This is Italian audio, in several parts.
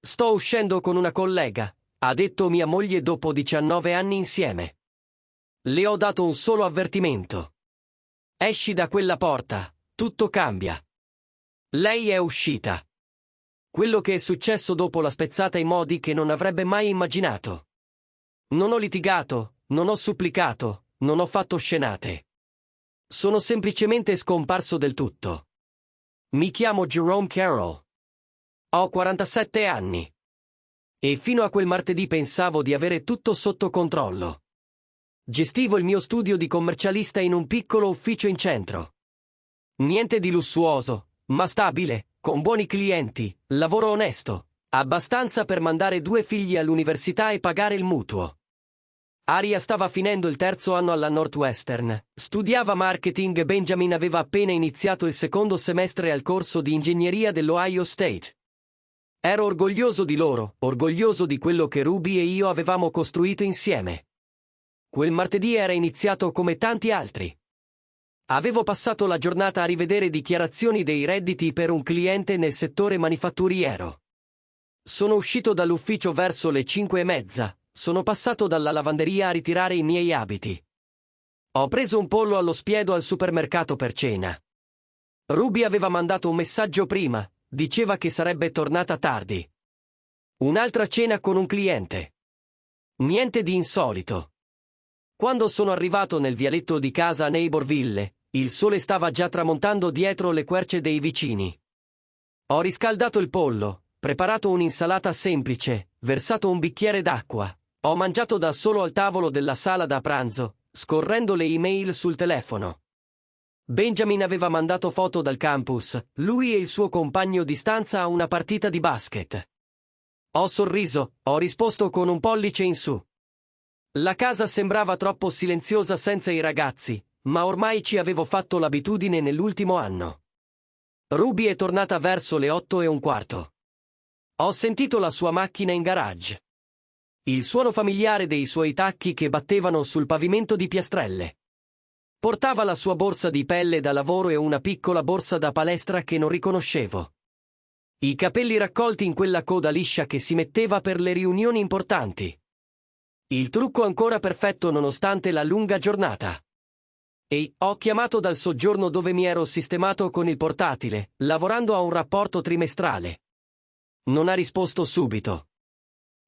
Sto uscendo con una collega, ha detto mia moglie dopo 19 anni insieme. Le ho dato un solo avvertimento. Esci da quella porta, tutto cambia. Lei è uscita. Quello che è successo dopo l'ha spezzata in modi che non avrebbe mai immaginato. Non ho litigato, non ho supplicato, non ho fatto scenate. Sono semplicemente scomparso del tutto. Mi chiamo Jerome Carroll. Ho 47 anni. E fino a quel martedì pensavo di avere tutto sotto controllo. Gestivo il mio studio di commercialista in un piccolo ufficio in centro. Niente di lussuoso, ma stabile, con buoni clienti, lavoro onesto, abbastanza per mandare 2 figli all'università e pagare il mutuo. Aria stava finendo il 3º anno alla Northwestern, studiava marketing e Benjamin aveva appena iniziato il 2º semestre al corso di ingegneria dell'Ohio State. Ero orgoglioso di loro, orgoglioso di quello che Ruby e io avevamo costruito insieme. Quel martedì era iniziato come tanti altri. Avevo passato la giornata a rivedere dichiarazioni dei redditi per un cliente nel settore manifatturiero. Sono uscito dall'ufficio verso le 5:30, sono passato dalla lavanderia a ritirare i miei abiti. Ho preso un pollo allo spiedo al supermercato per cena. Ruby aveva mandato un messaggio prima, diceva che sarebbe tornata tardi. Un'altra cena con un cliente. Niente di insolito. Quando sono arrivato nel vialetto di casa a Neighborville, il sole stava già tramontando dietro le querce dei vicini. Ho riscaldato il pollo, preparato un'insalata semplice, versato un bicchiere d'acqua. Ho mangiato da solo al tavolo della sala da pranzo, scorrendo le email sul telefono. Benjamin aveva mandato foto dal campus, lui e il suo compagno di stanza a una partita di basket. Ho sorriso, ho risposto con un pollice in su. La casa sembrava troppo silenziosa senza i ragazzi, ma ormai ci avevo fatto l'abitudine nell'ultimo anno. Ruby è tornata verso le 8:15. Ho sentito la sua macchina in garage. Il suono familiare dei suoi tacchi che battevano sul pavimento di piastrelle. Portava la sua borsa di pelle da lavoro e una piccola borsa da palestra che non riconoscevo. I capelli raccolti in quella coda liscia che si metteva per le riunioni importanti. Il trucco ancora perfetto nonostante la lunga giornata. E ho chiamato dal soggiorno dove mi ero sistemato con il portatile, lavorando a un rapporto trimestrale. Non ha risposto subito.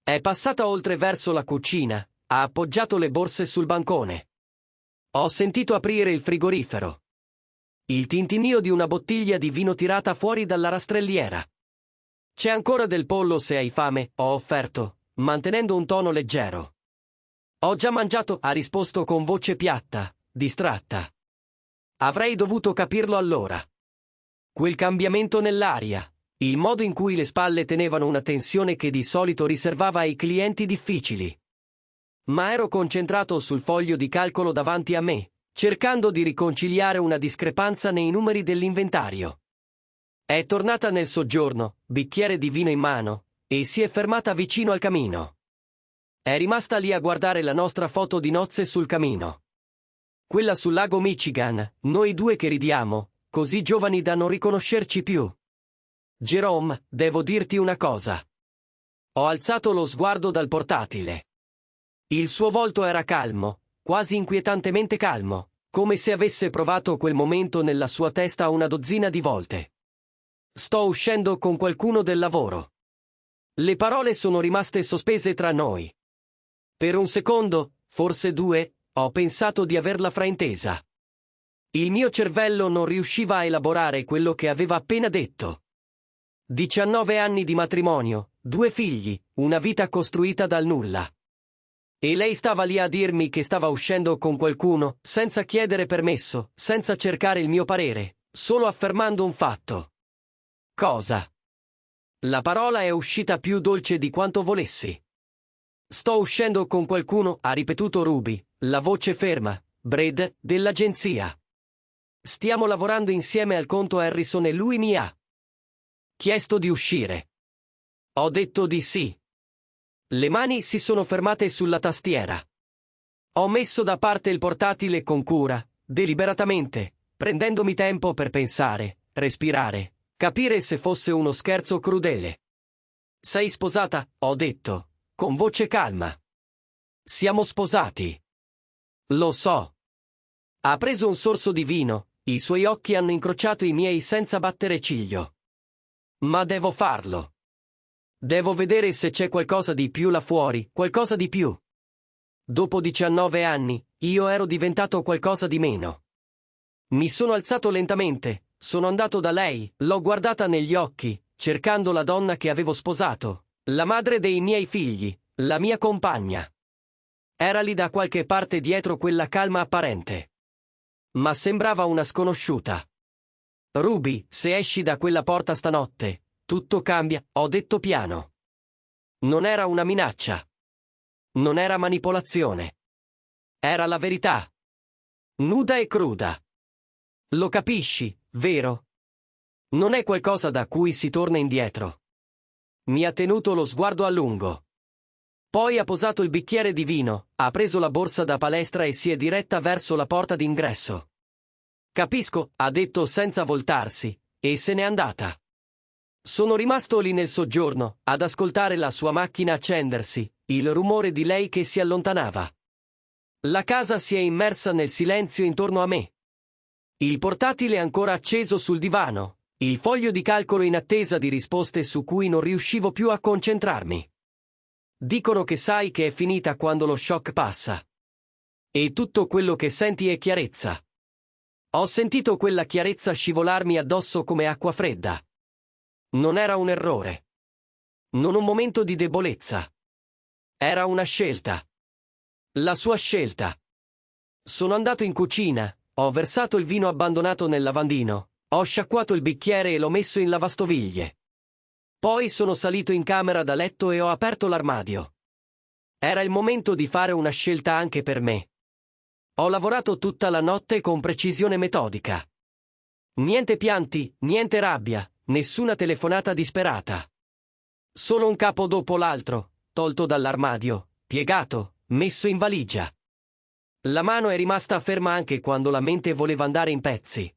È passata oltre verso la cucina, ha appoggiato le borse sul bancone. Ho sentito aprire il frigorifero. Il tintinnio di una bottiglia di vino tirata fuori dalla rastrelliera. C'è ancora del pollo se hai fame, ho offerto, mantenendo un tono leggero. Ho già mangiato, ha risposto con voce piatta, distratta. Avrei dovuto capirlo allora. Quel cambiamento nell'aria, il modo in cui le spalle tenevano una tensione che di solito riservava ai clienti difficili. Ma ero concentrato sul foglio di calcolo davanti a me, cercando di riconciliare una discrepanza nei numeri dell'inventario. È tornata nel soggiorno, bicchiere di vino in mano, e si è fermata vicino al camino. È rimasta lì a guardare la nostra foto di nozze sul camino. Quella sul lago Michigan, noi 2 che ridiamo, così giovani da non riconoscerci più. Jerome, devo dirti una cosa. Ho alzato lo sguardo dal portatile. Il suo volto era calmo, quasi inquietantemente calmo, come se avesse provato quel momento nella sua testa una dozzina di volte. Sto uscendo con qualcuno del lavoro. Le parole sono rimaste sospese tra noi. Per un secondo, forse 2, ho pensato di averla fraintesa. Il mio cervello non riusciva a elaborare quello che aveva appena detto. 19 anni di matrimonio, 2 figli, una vita costruita dal nulla. E lei stava lì a dirmi che stava uscendo con qualcuno, senza chiedere permesso, senza cercare il mio parere, solo affermando un fatto. Cosa? La parola è uscita più dolce di quanto volessi. Sto uscendo con qualcuno, ha ripetuto Ruby, la voce ferma, Brad, dell'agenzia. Stiamo lavorando insieme al conto Harrison e lui mi ha chiesto di uscire. Ho detto di sì. Le mani si sono fermate sulla tastiera. Ho messo da parte il portatile con cura, deliberatamente, prendendomi tempo per pensare, respirare, capire se fosse uno scherzo crudele. Sei sposata? Ho detto, con voce calma. Siamo sposati. Lo so. Ha preso un sorso di vino, i suoi occhi hanno incrociato i miei senza battere ciglio. Ma devo farlo. Devo vedere se c'è qualcosa di più là fuori, qualcosa di più. Dopo 19 anni, io ero diventato qualcosa di meno. Mi sono alzato lentamente, sono andato da lei, l'ho guardata negli occhi, cercando la donna che avevo sposato, la madre dei miei figli, la mia compagna. Era lì da qualche parte dietro quella calma apparente. Ma sembrava una sconosciuta. Ruby, se esci da quella porta stanotte, tutto cambia, ho detto piano. Non era una minaccia. Non era manipolazione. Era la verità. Nuda e cruda. Lo capisci, vero? Non è qualcosa da cui si torna indietro. Mi ha tenuto lo sguardo a lungo. Poi ha posato il bicchiere di vino, ha preso la borsa da palestra e si è diretta verso la porta d'ingresso. Capisco, ha detto senza voltarsi, e se n'è andata. Sono rimasto lì nel soggiorno, ad ascoltare la sua macchina accendersi, il rumore di lei che si allontanava. La casa si è immersa nel silenzio intorno a me. Il portatile ancora acceso sul divano, il foglio di calcolo in attesa di risposte su cui non riuscivo più a concentrarmi. Dicono che sai che è finita quando lo shock passa. E tutto quello che senti è chiarezza. Ho sentito quella chiarezza scivolarmi addosso come acqua fredda. Non era un errore. Non un momento di debolezza. Era una scelta. La sua scelta. Sono andato in cucina, ho versato il vino abbandonato nel lavandino, ho sciacquato il bicchiere e l'ho messo in lavastoviglie. Poi sono salito in camera da letto e ho aperto l'armadio. Era il momento di fare una scelta anche per me. Ho lavorato tutta la notte con precisione metodica. Niente pianti, niente rabbia, nessuna telefonata disperata. Solo un capo dopo l'altro, tolto dall'armadio, piegato, messo in valigia. La mano è rimasta ferma anche quando la mente voleva andare in pezzi.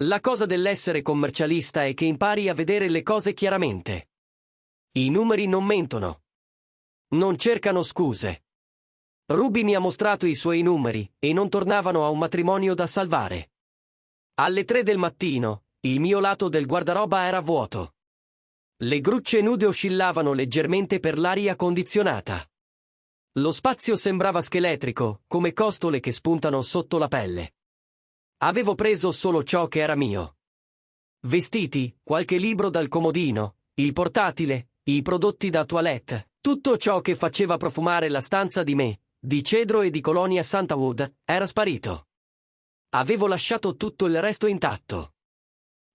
La cosa dell'essere commercialista è che impari a vedere le cose chiaramente. I numeri non mentono. Non cercano scuse. Ruby mi ha mostrato i suoi numeri, e non tornavano a un matrimonio da salvare. Alle 3 del mattino, il mio lato del guardaroba era vuoto. Le grucce nude oscillavano leggermente per l'aria condizionata. Lo spazio sembrava scheletrico, come costole che spuntano sotto la pelle. Avevo preso solo ciò che era mio. Vestiti, qualche libro dal comodino, il portatile, i prodotti da toilette, tutto ciò che faceva profumare la stanza di me, di cedro e di colonia Santawood, era sparito. Avevo lasciato tutto il resto intatto.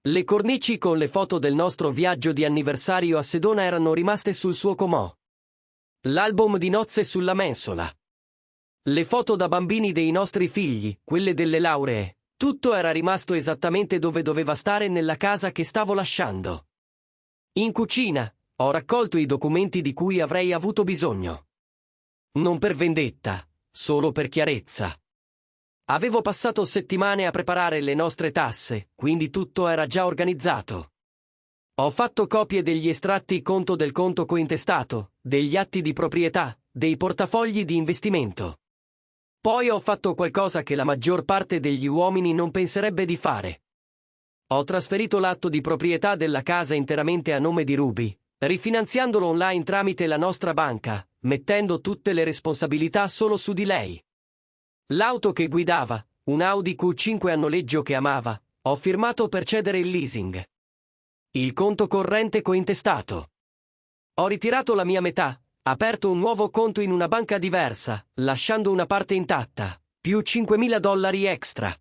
Le cornici con le foto del nostro viaggio di anniversario a Sedona erano rimaste sul suo comò. L'album di nozze sulla mensola. Le foto da bambini dei nostri figli, quelle delle lauree, tutto era rimasto esattamente dove doveva stare nella casa che stavo lasciando. In cucina, ho raccolto i documenti di cui avrei avuto bisogno. Non per vendetta, solo per chiarezza. Avevo passato settimane a preparare le nostre tasse, quindi tutto era già organizzato. Ho fatto copie degli estratti conto del conto cointestato, degli atti di proprietà, dei portafogli di investimento. Poi ho fatto qualcosa che la maggior parte degli uomini non penserebbe di fare. Ho trasferito l'atto di proprietà della casa interamente a nome di Ruby, rifinanziandolo online tramite la nostra banca, mettendo tutte le responsabilità solo su di lei. L'auto che guidava, un Audi Q5 a noleggio che amava, ho firmato per cedere il leasing. Il conto corrente cointestato. Ho ritirato la mia metà, aperto un nuovo conto in una banca diversa, lasciando una parte intatta, più $5.000 extra.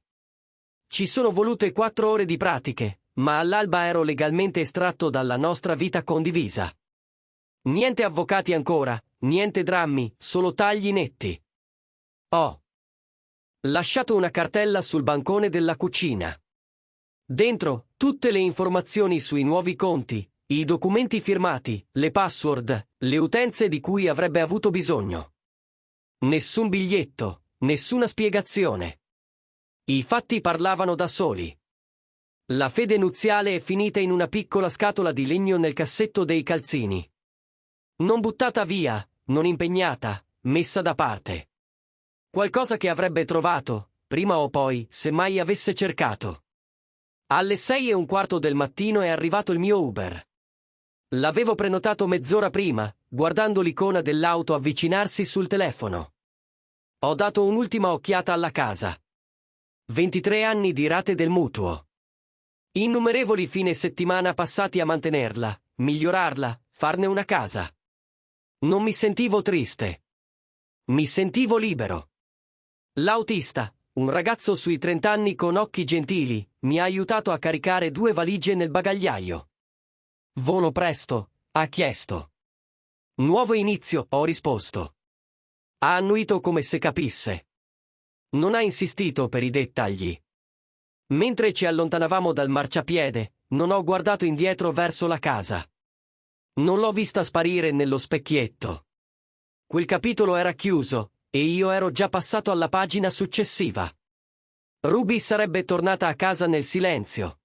Ci sono volute 4 ore di pratiche, ma all'alba ero legalmente estratto dalla nostra vita condivisa. Niente avvocati ancora, niente drammi, solo tagli netti. Ho lasciato una cartella sul bancone della cucina. Dentro, tutte le informazioni sui nuovi conti, i documenti firmati, le password, le utenze di cui avrebbe avuto bisogno. Nessun biglietto, nessuna spiegazione. I fatti parlavano da soli. La fede nuziale è finita in una piccola scatola di legno nel cassetto dei calzini. Non buttata via, non impegnata, messa da parte. Qualcosa che avrebbe trovato, prima o poi, se mai avesse cercato. Alle 6:15 del mattino è arrivato il mio Uber. L'avevo prenotato mezz'ora prima, guardando l'icona dell'auto avvicinarsi sul telefono. Ho dato un'ultima occhiata alla casa. 23 anni di rate del mutuo. Innumerevoli fine settimana passati a mantenerla, migliorarla, farne una casa. Non mi sentivo triste. Mi sentivo libero. L'autista, un ragazzo sui 30 anni con occhi gentili, mi ha aiutato a caricare 2 valigie nel bagagliaio. Volo presto, ha chiesto. Nuovo inizio, ho risposto. Ha annuito come se capisse. Non ha insistito per i dettagli. Mentre ci allontanavamo dal marciapiede, non ho guardato indietro verso la casa. Non l'ho vista sparire nello specchietto. Quel capitolo era chiuso, e io ero già passato alla pagina successiva. Ruby sarebbe tornata a casa nel silenzio.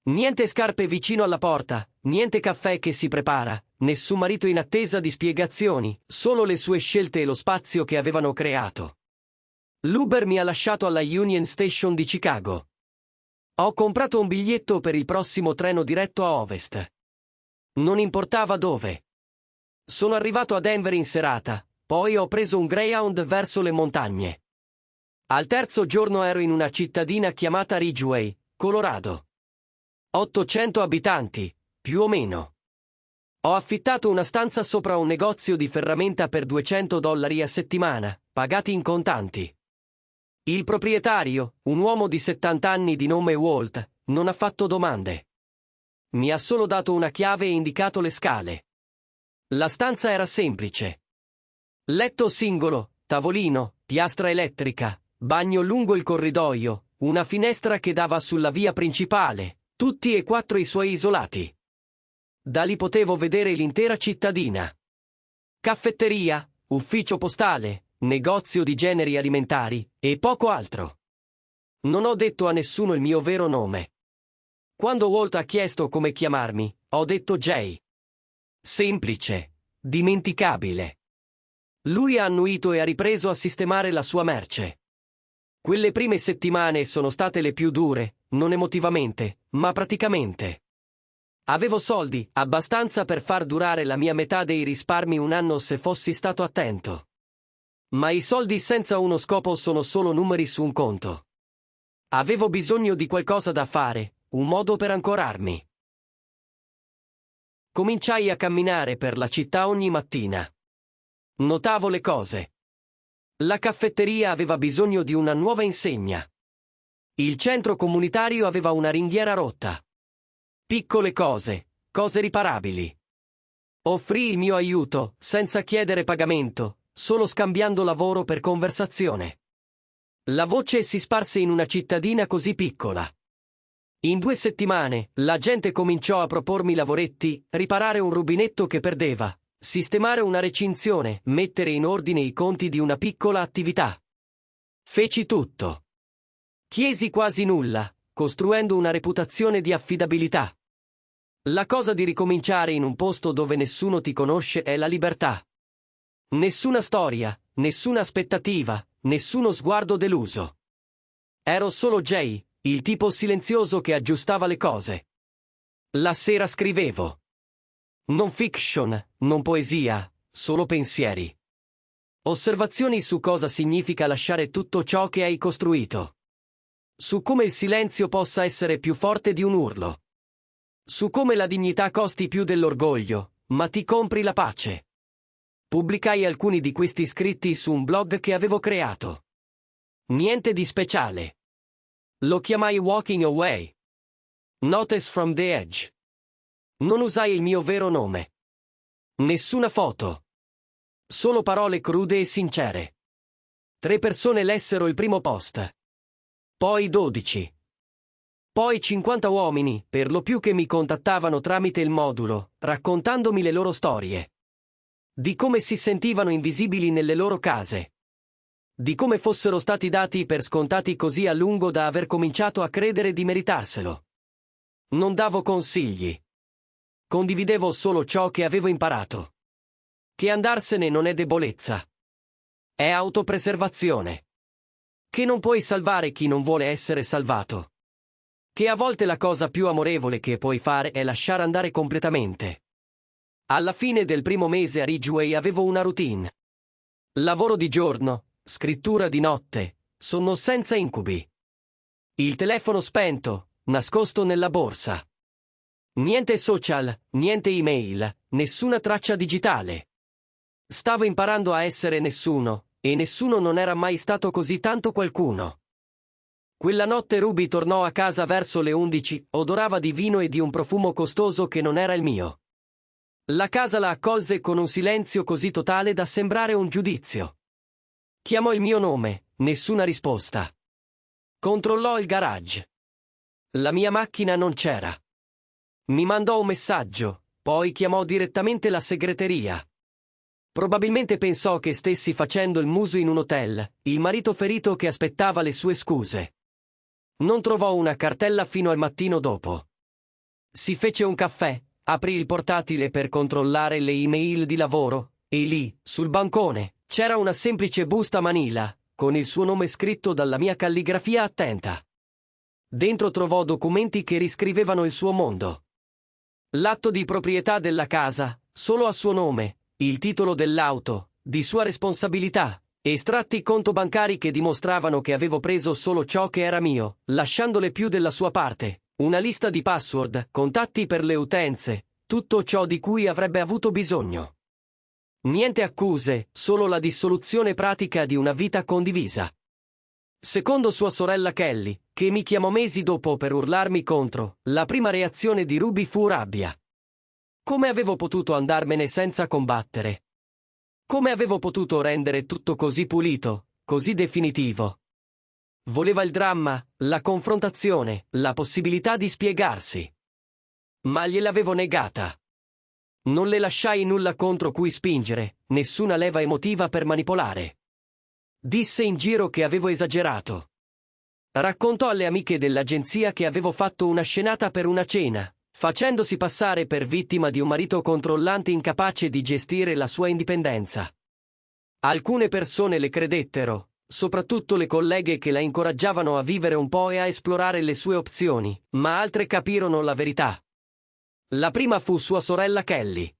Niente scarpe vicino alla porta, niente caffè che si prepara, nessun marito in attesa di spiegazioni, solo le sue scelte e lo spazio che avevano creato. L'Uber mi ha lasciato alla Union Station di Chicago. Ho comprato un biglietto per il prossimo treno diretto a ovest. Non importava dove. Sono arrivato a Denver in serata, poi ho preso un Greyhound verso le montagne. Al terzo giorno ero in una cittadina chiamata Ridgway, Colorado. 800 abitanti, più o meno. Ho affittato una stanza sopra un negozio di ferramenta per $200 a settimana, pagati in contanti. Il proprietario, un uomo di 70 anni di nome Walt, non ha fatto domande. Mi ha solo dato una chiave e indicato le scale. La stanza era semplice. Letto singolo, tavolino, piastra elettrica, bagno lungo il corridoio, una finestra che dava sulla via principale, tutti e 4 i suoi isolati. Da lì potevo vedere l'intera cittadina. Caffetteria, ufficio postale, negozio di generi alimentari, e poco altro. Non ho detto a nessuno il mio vero nome. Quando Walt ha chiesto come chiamarmi, ho detto Jay. Semplice, dimenticabile. Lui ha annuito e ha ripreso a sistemare la sua merce. Quelle prime settimane sono state le più dure, non emotivamente, ma praticamente. Avevo soldi, abbastanza per far durare la mia metà dei risparmi un anno se fossi stato attento. Ma i soldi senza uno scopo sono solo numeri su un conto. Avevo bisogno di qualcosa da fare, un modo per ancorarmi. Cominciai a camminare per la città ogni mattina. Notavo le cose. La caffetteria aveva bisogno di una nuova insegna. Il centro comunitario aveva una ringhiera rotta. Piccole cose, cose riparabili. Offrì il mio aiuto, senza chiedere pagamento, solo scambiando lavoro per conversazione. La voce si sparse in una cittadina così piccola. In 2 settimane, la gente cominciò a propormi lavoretti, riparare un rubinetto che perdeva, sistemare una recinzione, mettere in ordine i conti di una piccola attività. Feci tutto. Chiesi quasi nulla, costruendo una reputazione di affidabilità. La cosa di ricominciare in un posto dove nessuno ti conosce è la libertà. Nessuna storia, nessuna aspettativa, nessuno sguardo deluso. Ero solo Jay, il tipo silenzioso che aggiustava le cose. La sera scrivevo. Non fiction, non poesia, solo pensieri. Osservazioni su cosa significa lasciare tutto ciò che hai costruito. Su come il silenzio possa essere più forte di un urlo. Su come la dignità costi più dell'orgoglio, ma ti compri la pace. Pubblicai alcuni di questi scritti su un blog che avevo creato. Niente di speciale. Lo chiamai Walking Away. Notes from the Edge. Non usai il mio vero nome. Nessuna foto. Solo parole crude e sincere. 3 persone lessero il primo post. Poi 12. Poi 50 uomini, per lo più che mi contattavano tramite il modulo, raccontandomi le loro storie. Di come si sentivano invisibili nelle loro case. Di come fossero stati dati per scontati così a lungo da aver cominciato a credere di meritarselo. Non davo consigli. Condividevo solo ciò che avevo imparato. Che andarsene non è debolezza. È autopreservazione. Che non puoi salvare chi non vuole essere salvato. Che a volte la cosa più amorevole che puoi fare è lasciare andare completamente. Alla fine del primo mese a Ridgeway avevo una routine. Lavoro di giorno, scrittura di notte, sonno senza incubi. Il telefono spento, nascosto nella borsa. Niente social, niente email, nessuna traccia digitale. Stavo imparando a essere nessuno, e nessuno non era mai stato così tanto qualcuno. Quella notte Ruby tornò a casa verso le 11, odorava di vino e di un profumo costoso che non era il mio. La casa la accolse con un silenzio così totale da sembrare un giudizio. Chiamò il mio nome, nessuna risposta. Controllò il garage. La mia macchina non c'era. Mi mandò un messaggio, poi chiamò direttamente la segreteria. Probabilmente pensò che stessi facendo il muso in un hotel, il marito ferito che aspettava le sue scuse. Non trovò una cartella fino al mattino dopo. Si fece un caffè, aprì il portatile per controllare le email di lavoro, e lì, sul bancone, c'era una semplice busta manila, con il suo nome scritto dalla mia calligrafia attenta. Dentro trovò documenti che riscrivevano il suo mondo. L'atto di proprietà della casa, solo a suo nome, il titolo dell'auto, di sua responsabilità, estratti conto bancari che dimostravano che avevo preso solo ciò che era mio, lasciandole più della sua parte, una lista di password, contatti per le utenze, tutto ciò di cui avrebbe avuto bisogno. Niente accuse, solo la dissoluzione pratica di una vita condivisa. Secondo sua sorella Kelly, che mi chiamò mesi dopo per urlarmi contro, la prima reazione di Ruby fu rabbia. Come avevo potuto andarmene senza combattere? Come avevo potuto rendere tutto così pulito, così definitivo? Voleva il dramma, la confrontazione, la possibilità di spiegarsi. Ma gliel'avevo negata. Non le lasciai nulla contro cui spingere, nessuna leva emotiva per manipolare. Disse in giro che avevo esagerato. Raccontò alle amiche dell'agenzia che avevo fatto una scenata per una cena, facendosi passare per vittima di un marito controllante incapace di gestire la sua indipendenza. Alcune persone le credettero, soprattutto le colleghe che la incoraggiavano a vivere un po' e a esplorare le sue opzioni, ma altre capirono la verità. La prima fu sua sorella Kelly.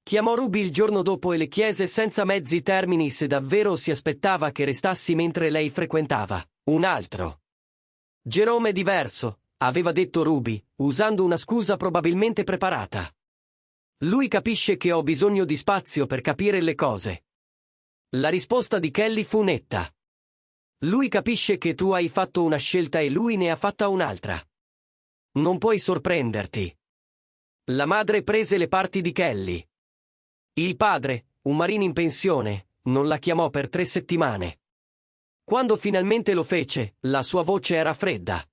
Chiamò Ruby il giorno dopo e le chiese senza mezzi termini se davvero si aspettava che restassi mentre lei frequentava un altro. Jerome è diverso, aveva detto Ruby, usando una scusa probabilmente preparata. Lui capisce che ho bisogno di spazio per capire le cose. La risposta di Kelly fu netta. Lui capisce che tu hai fatto una scelta e lui ne ha fatta un'altra. Non puoi sorprenderti. La madre prese le parti di Kelly. Il padre, un marino in pensione, non la chiamò per 3 settimane. Quando finalmente lo fece, la sua voce era fredda.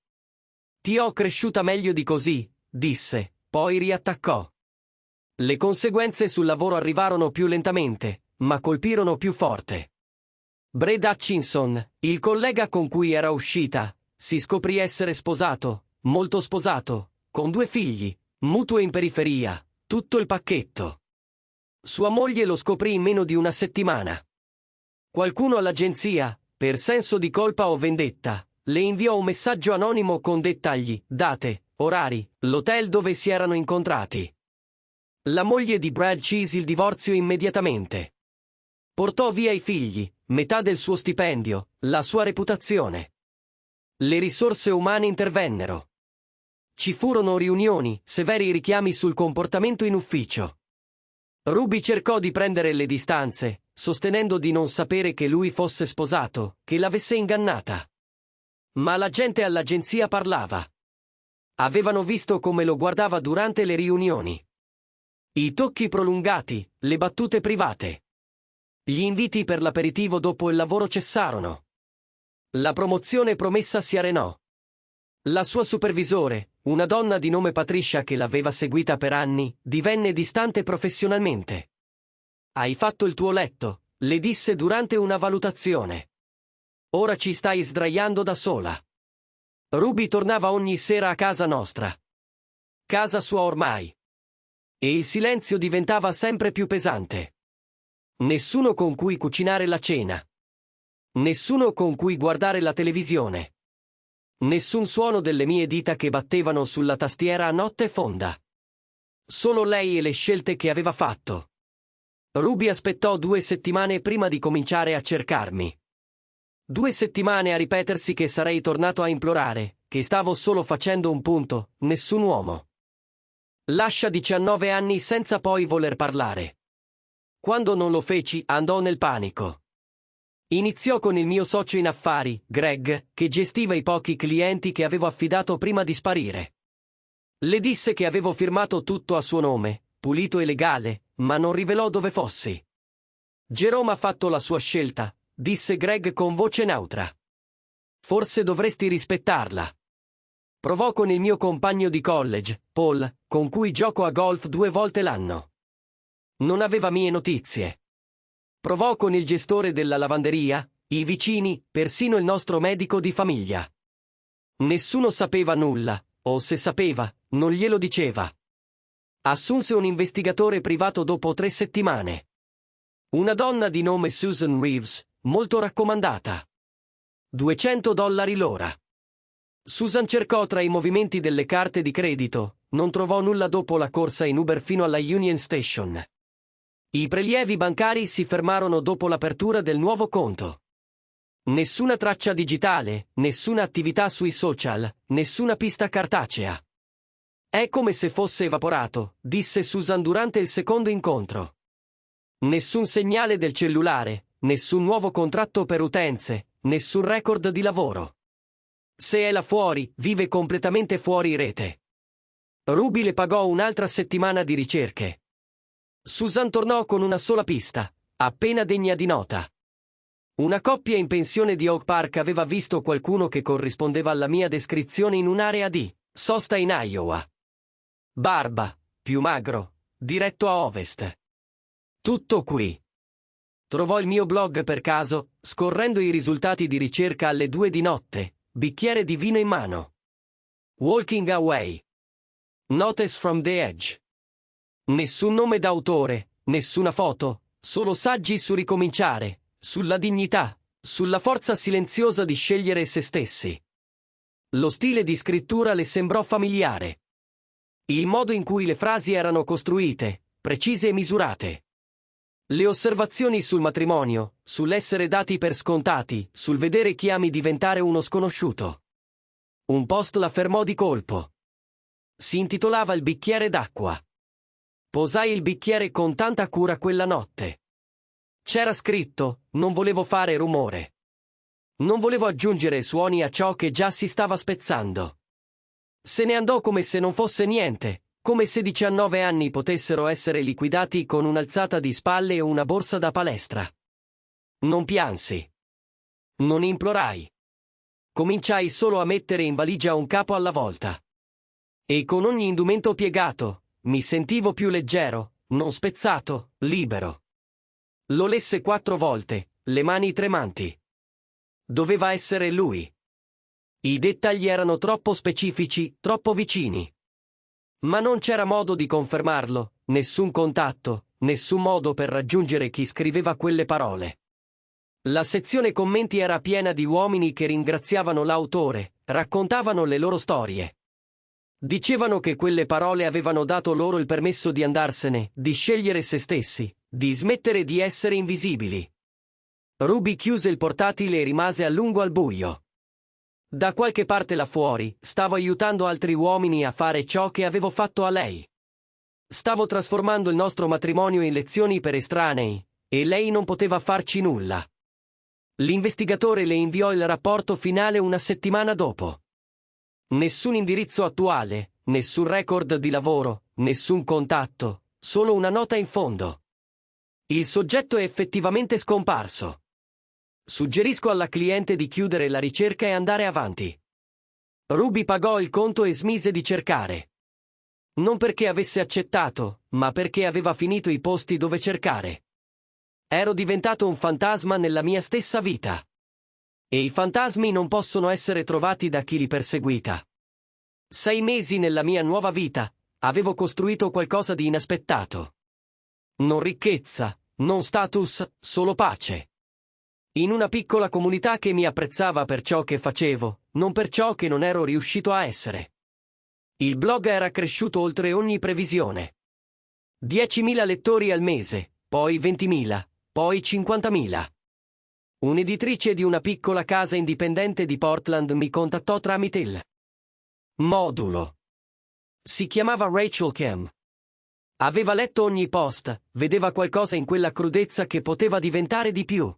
Ti ho cresciuta meglio di così, disse, poi riattaccò. Le conseguenze sul lavoro arrivarono più lentamente, ma colpirono più forte. Brad Hutchinson, il collega con cui era uscita, si scoprì essere sposato, molto sposato, con 2 figli, mutuo in periferia, tutto il pacchetto. Sua moglie lo scoprì in meno di una settimana. Qualcuno all'agenzia, per senso di colpa o vendetta, le inviò un messaggio anonimo con dettagli, date, orari, l'hotel dove si erano incontrati. La moglie di Brad scelse il divorzio immediatamente. Portò via i figli, metà del suo stipendio, la sua reputazione. Le risorse umane intervennero. Ci furono riunioni, severi richiami sul comportamento in ufficio. Ruby cercò di prendere le distanze, sostenendo di non sapere che lui fosse sposato, che l'avesse ingannata. Ma la gente all'agenzia parlava. Avevano visto come lo guardava durante le riunioni. I tocchi prolungati, le battute private. Gli inviti per l'aperitivo dopo il lavoro cessarono. La promozione promessa si arenò. La sua supervisore, una donna di nome Patricia che l'aveva seguita per anni, divenne distante professionalmente. Hai fatto il tuo letto, le disse durante una valutazione. Ora ci stai sdraiando da sola. Ruby tornava ogni sera a casa nostra. Casa sua ormai. E il silenzio diventava sempre più pesante. Nessuno con cui cucinare la cena. Nessuno con cui guardare la televisione. Nessun suono delle mie dita che battevano sulla tastiera a notte fonda. Solo lei e le scelte che aveva fatto. Ruby aspettò 2 settimane prima di cominciare a cercarmi. 2 settimane a ripetersi che sarei tornato a implorare, che stavo solo facendo un punto, nessun uomo. Lascia 19 anni senza poi voler parlare. Quando non lo feci, andò nel panico. Iniziò con il mio socio in affari, Greg, che gestiva i pochi clienti che avevo affidato prima di sparire. Le disse che avevo firmato tutto a suo nome, pulito e legale, ma non rivelò dove fossi. Jerome ha fatto la sua scelta, disse Greg con voce neutra. Forse dovresti rispettarla. Provò con il mio compagno di college, Paul, con cui gioco a golf 2 volte l'anno. Non aveva mie notizie. Provò con il gestore della lavanderia, i vicini, persino il nostro medico di famiglia. Nessuno sapeva nulla, o se sapeva, non glielo diceva. Assunse un investigatore privato dopo 3 settimane. Una donna di nome Susan Reeves, molto raccomandata. $200 l'ora. Susan cercò tra i movimenti delle carte di credito, non trovò nulla dopo la corsa in Uber fino alla Union Station. I prelievi bancari si fermarono dopo l'apertura del nuovo conto. Nessuna traccia digitale, nessuna attività sui social, nessuna pista cartacea. È come se fosse evaporato, disse Susan durante il secondo incontro. Nessun segnale del cellulare, nessun nuovo contratto per utenze, nessun record di lavoro. Se è là fuori, vive completamente fuori rete. Ruby le pagò un'altra settimana di ricerche. Susan tornò con una sola pista, appena degna di nota. Una coppia in pensione di Oak Park aveva visto qualcuno che corrispondeva alla mia descrizione in un'area di sosta in Iowa. Barba, più magro, diretto a ovest. Tutto qui. Trovò il mio blog per caso, scorrendo i risultati di ricerca alle 2 di notte, bicchiere di vino in mano. Walking Away. Notice from the Edge. Nessun nome d'autore, nessuna foto, solo saggi su ricominciare, sulla dignità, sulla forza silenziosa di scegliere se stessi. Lo stile di scrittura le sembrò familiare. Il modo in cui le frasi erano costruite, precise e misurate. Le osservazioni sul matrimonio, sull'essere dati per scontati, sul vedere chi ami diventare uno sconosciuto. Un post la fermò di colpo. Si intitolava Il bicchiere d'acqua. Posai il bicchiere con tanta cura quella notte. C'era scritto, non volevo fare rumore. Non volevo aggiungere suoni a ciò che già si stava spezzando. Se ne andò come se non fosse niente, come se 19 anni potessero essere liquidati con un'alzata di spalle e una borsa da palestra. Non piansi. Non implorai. Cominciai solo a mettere in valigia un capo alla volta. E con ogni indumento piegato, mi sentivo più leggero, non spezzato, libero. Lo lesse 4 volte, le mani tremanti. Doveva essere lui. I dettagli erano troppo specifici, troppo vicini. Ma non c'era modo di confermarlo, nessun contatto, nessun modo per raggiungere chi scriveva quelle parole. La sezione commenti era piena di uomini che ringraziavano l'autore, raccontavano le loro storie. Dicevano che quelle parole avevano dato loro il permesso di andarsene, di scegliere se stessi, di smettere di essere invisibili. Ruby chiuse il portatile e rimase a lungo al buio. Da qualche parte là fuori, stavo aiutando altri uomini a fare ciò che avevo fatto a lei. Stavo trasformando il nostro matrimonio in lezioni per estranei, e lei non poteva farci nulla. L'investigatore le inviò il rapporto finale una settimana dopo. Nessun indirizzo attuale, nessun record di lavoro, nessun contatto, solo una nota in fondo. Il soggetto è effettivamente scomparso. Suggerisco alla cliente di chiudere la ricerca e andare avanti. Ruby pagò il conto e smise di cercare. Non perché avesse accettato, ma perché aveva finito i posti dove cercare. Ero diventato un fantasma nella mia stessa vita. E i fantasmi non possono essere trovati da chi li perseguita. 6 mesi nella mia nuova vita, avevo costruito qualcosa di inaspettato. Non ricchezza, Non status, solo pace. In una piccola comunità che mi apprezzava per ciò che facevo, non per ciò che non ero riuscito a essere. Il blog era cresciuto oltre ogni previsione. 10.000 lettori al mese, poi 20.000, poi 50.000. Un'editrice di una piccola casa indipendente di Portland mi contattò tramite il modulo. Si chiamava Rachel Kim. Aveva letto ogni post, vedeva qualcosa in quella crudezza che poteva diventare di più.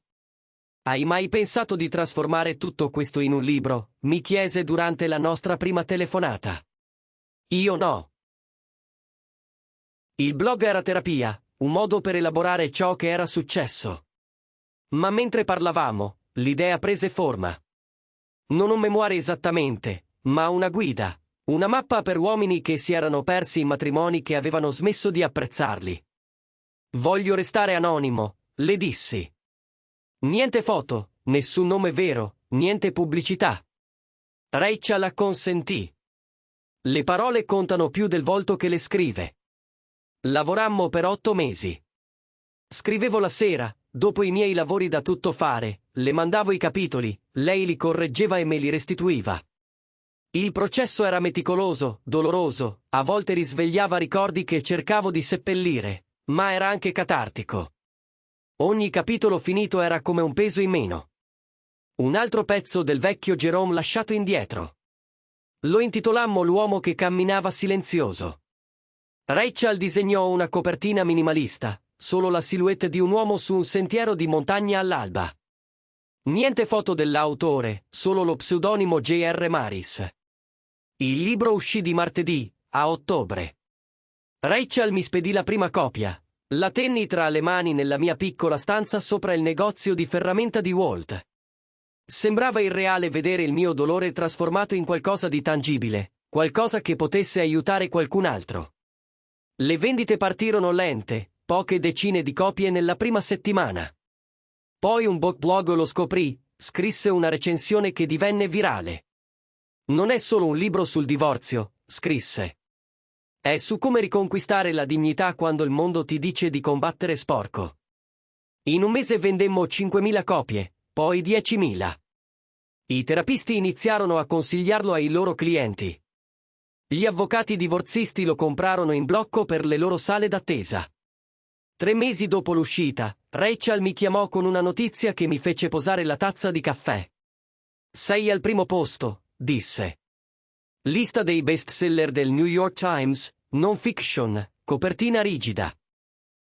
Hai mai pensato di trasformare tutto questo in un libro? Mi chiese durante la nostra prima telefonata. Io no. Il blog era terapia, un modo per elaborare ciò che era successo. Ma mentre parlavamo, l'idea prese forma. Non un memoire esattamente, ma una guida, una mappa per uomini che si erano persi in matrimoni che avevano smesso di apprezzarli. Voglio restare anonimo, le dissi. Niente foto, nessun nome vero, niente pubblicità. Rachel acconsentì. Le parole contano più del volto che le scrive. Lavorammo per 8 mesi. Scrivevo la sera, dopo i miei lavori da tuttofare, le mandavo i capitoli, lei li correggeva e me li restituiva. Il processo era meticoloso, doloroso, a volte risvegliava ricordi che cercavo di seppellire, ma era anche catartico. Ogni capitolo finito era come un peso in meno. Un altro pezzo del vecchio Jerome lasciato indietro. Lo intitolammo L'uomo che camminava silenzioso. Rachel disegnò una copertina minimalista, solo la silhouette di un uomo su un sentiero di montagna all'alba. Niente foto dell'autore, solo lo pseudonimo J.R. Maris. Il libro uscì di martedì, a ottobre. Rachel mi spedì la prima copia. La tenni tra le mani nella mia piccola stanza sopra il negozio di ferramenta di Walt. Sembrava irreale vedere il mio dolore trasformato in qualcosa di tangibile, qualcosa che potesse aiutare qualcun altro. Le vendite partirono lente, poche decine di copie nella prima settimana. Poi un book blog lo scoprì, scrisse una recensione che divenne virale. Non è solo un libro sul divorzio, scrisse. È su come riconquistare la dignità quando il mondo ti dice di combattere sporco. In un mese vendemmo 5.000 copie, poi 10.000. I terapisti iniziarono a consigliarlo ai loro clienti. Gli avvocati divorzisti lo comprarono in blocco per le loro sale d'attesa. 3 mesi dopo l'uscita, Rachel mi chiamò con una notizia che mi fece posare la tazza di caffè. Sei al primo posto, disse. Lista dei bestseller del New York Times, non fiction, copertina rigida.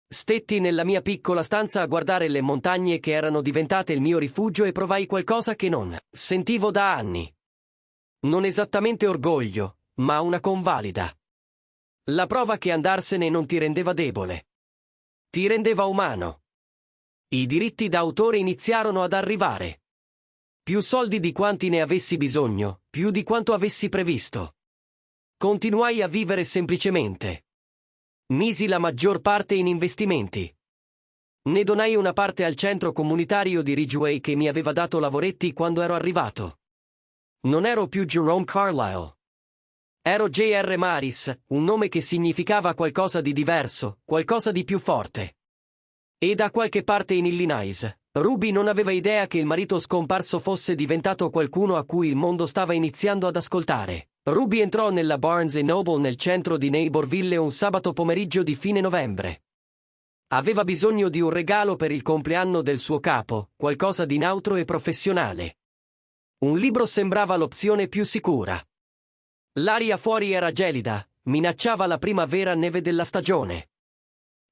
Stetti nella mia piccola stanza a guardare le montagne che erano diventate il mio rifugio e provai qualcosa che non sentivo da anni. Non esattamente orgoglio, ma una convalida. La prova che andarsene non ti rendeva debole. Ti rendeva umano. I diritti d'autore iniziarono ad arrivare. Più soldi di quanti ne avessi bisogno, più di quanto avessi previsto. Continuai a vivere semplicemente. Misi la maggior parte in investimenti. Ne donai una parte al centro comunitario di Ridgeway che mi aveva dato lavoretti quando ero arrivato. Non ero più Jerome Carlisle. Ero J.R. Maris, un nome che significava qualcosa di diverso, qualcosa di più forte. E da qualche parte in Illinois, Ruby non aveva idea che il marito scomparso fosse diventato qualcuno a cui il mondo stava iniziando ad ascoltare. Ruby entrò nella Barnes & Noble nel centro di Naperville un sabato pomeriggio di fine novembre. Aveva bisogno di un regalo per il compleanno del suo capo, qualcosa di neutro e professionale. Un libro sembrava l'opzione più sicura. L'aria fuori era gelida, minacciava la prima vera neve della stagione.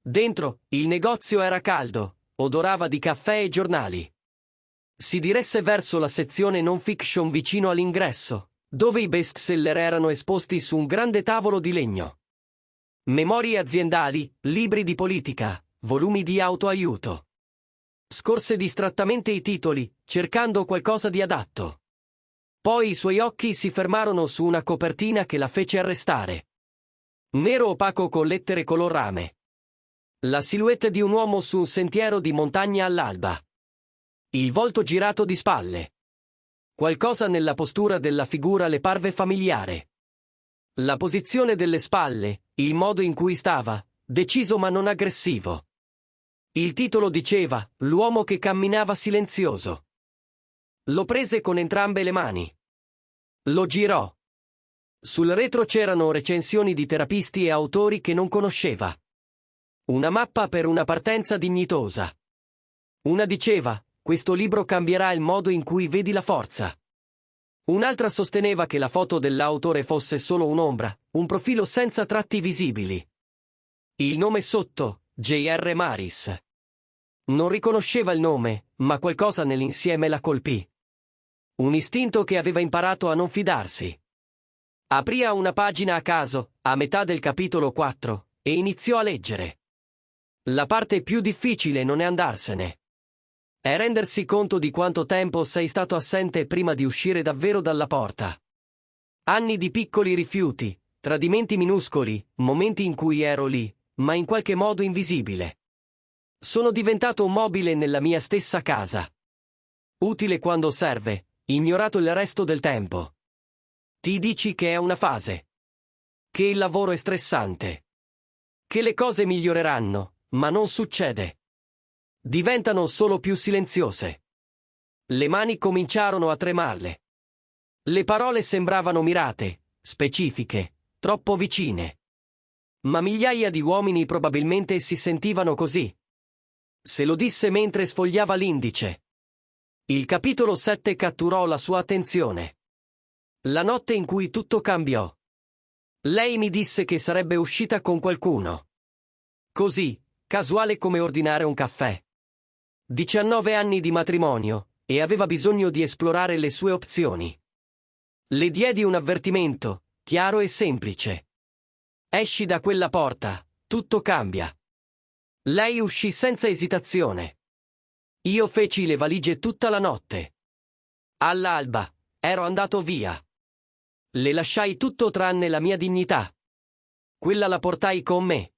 Dentro, il negozio era caldo, odorava di caffè e giornali. Si diresse verso la sezione non fiction vicino all'ingresso, dove i bestseller erano esposti su un grande tavolo di legno. Memorie aziendali, libri di politica, volumi di autoaiuto. Scorse distrattamente i titoli, cercando qualcosa di adatto. Poi i suoi occhi si fermarono su una copertina che la fece arrestare. Nero opaco con lettere color rame. La silhouette di un uomo su un sentiero di montagna all'alba. Il volto girato di spalle. Qualcosa nella postura della figura le parve familiare. La posizione delle spalle, il modo in cui stava, deciso ma non aggressivo. Il titolo diceva L'uomo che camminava silenzioso. Lo prese con entrambe le mani. Lo girò. Sul retro c'erano recensioni di terapisti e autori che non conosceva. Una mappa per una partenza dignitosa. Una diceva, questo libro cambierà il modo in cui vedi la forza. Un'altra sosteneva che la foto dell'autore fosse solo un'ombra, un profilo senza tratti visibili. Il nome sotto, J.R. Maris. Non riconosceva il nome, ma qualcosa nell'insieme la colpì. Un istinto che aveva imparato a non fidarsi. Aprì una pagina a caso, a metà del capitolo 4, e iniziò a leggere. La parte più difficile non è andarsene. È rendersi conto di quanto tempo sei stato assente prima di uscire davvero dalla porta. Anni di piccoli rifiuti, tradimenti minuscoli, momenti in cui ero lì, ma in qualche modo invisibile. Sono diventato un mobile nella mia stessa casa. Utile quando serve, ignorato il resto del tempo. Ti dici che è una fase. Che il lavoro è stressante. Che le cose miglioreranno, ma non succede. Diventano solo più silenziose. Le mani cominciarono a tremarle. Le parole sembravano mirate, specifiche, troppo vicine. Ma migliaia di uomini probabilmente si sentivano così. Se lo disse mentre sfogliava l'indice. Il capitolo 7 catturò la sua attenzione. La notte in cui tutto cambiò. Lei mi disse che sarebbe uscita con qualcuno. Così, casuale come ordinare un caffè. 19 anni di matrimonio, e aveva bisogno di esplorare le sue opzioni. Le diedi un avvertimento, chiaro e semplice. Esci da quella porta, tutto cambia. Lei uscì senza esitazione. Io feci le valigie tutta la notte. All'alba, ero andato via. Le lasciai tutto tranne la mia dignità. Quella la portai con me.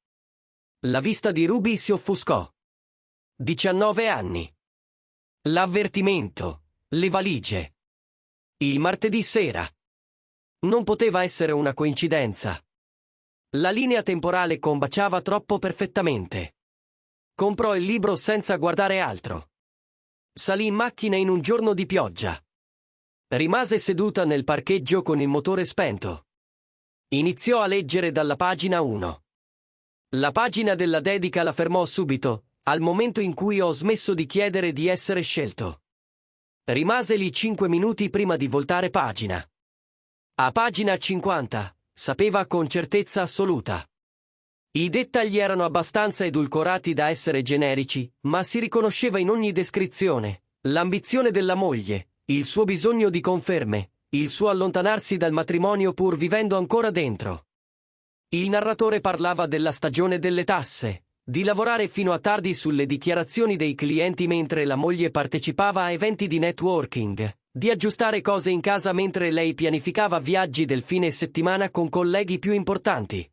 La vista di Ruby si offuscò. 19 anni. L'avvertimento, le valigie. Il martedì sera. Non poteva essere una coincidenza. La linea temporale combaciava troppo perfettamente. Comprò il libro senza guardare altro. Salì in macchina in un giorno di pioggia. Rimase seduta nel parcheggio con il motore spento. Iniziò a leggere dalla pagina 1. La pagina della dedica la fermò subito, al momento in cui ho smesso di chiedere di essere scelto. Rimase lì 5 minuti prima di voltare pagina. A pagina 50, sapeva con certezza assoluta. I dettagli erano abbastanza edulcorati da essere generici, ma si riconosceva in ogni descrizione, l'ambizione della moglie, il suo bisogno di conferme, il suo allontanarsi dal matrimonio pur vivendo ancora dentro. Il narratore parlava della stagione delle tasse, di lavorare fino a tardi sulle dichiarazioni dei clienti mentre la moglie partecipava a eventi di networking, di aggiustare cose in casa mentre lei pianificava viaggi del fine settimana con colleghi più importanti.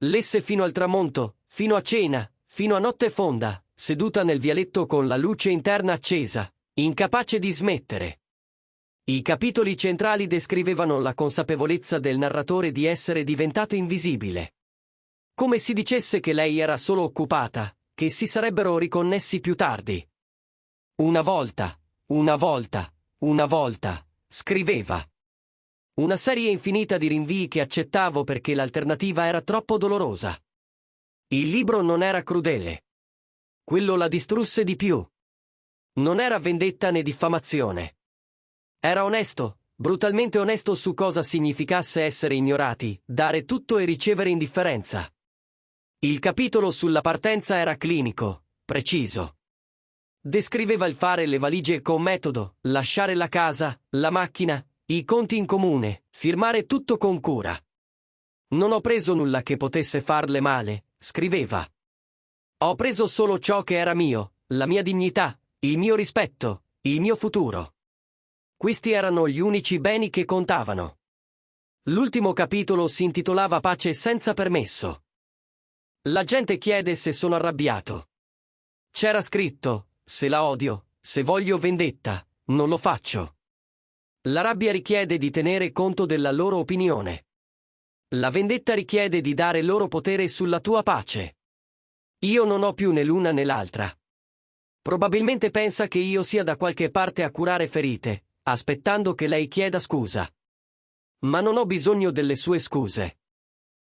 Lesse fino al tramonto, fino a cena, fino a notte fonda, seduta nel vialetto con la luce interna accesa, incapace di smettere. I capitoli centrali descrivevano la consapevolezza del narratore di essere diventato invisibile. Come si dicesse che lei era solo occupata, che si sarebbero riconnessi più tardi. Una volta, una volta, una volta, scriveva. Una serie infinita di rinvii che accettavo perché l'alternativa era troppo dolorosa. Il libro non era crudele. Quello la distrusse di più. Non era vendetta né diffamazione. Era onesto, brutalmente onesto su cosa significasse essere ignorati, dare tutto e ricevere indifferenza. Il capitolo sulla partenza era clinico, preciso. Descriveva il fare le valigie con metodo, lasciare la casa, la macchina, i conti in comune, firmare tutto con cura. Non ho preso nulla che potesse farle male, scriveva. Ho preso solo ciò che era mio, la mia dignità, il mio rispetto, il mio futuro. Questi erano gli unici beni che contavano. L'ultimo capitolo si intitolava Pace senza permesso. La gente chiede se sono arrabbiato. C'era scritto, se la odio, se voglio vendetta, non lo faccio. La rabbia richiede di tenere conto della loro opinione. La vendetta richiede di dare loro potere sulla tua pace. Io non ho più né l'una né l'altra. Probabilmente pensa che io sia da qualche parte a curare ferite, aspettando che lei chieda scusa. Ma non ho bisogno delle sue scuse.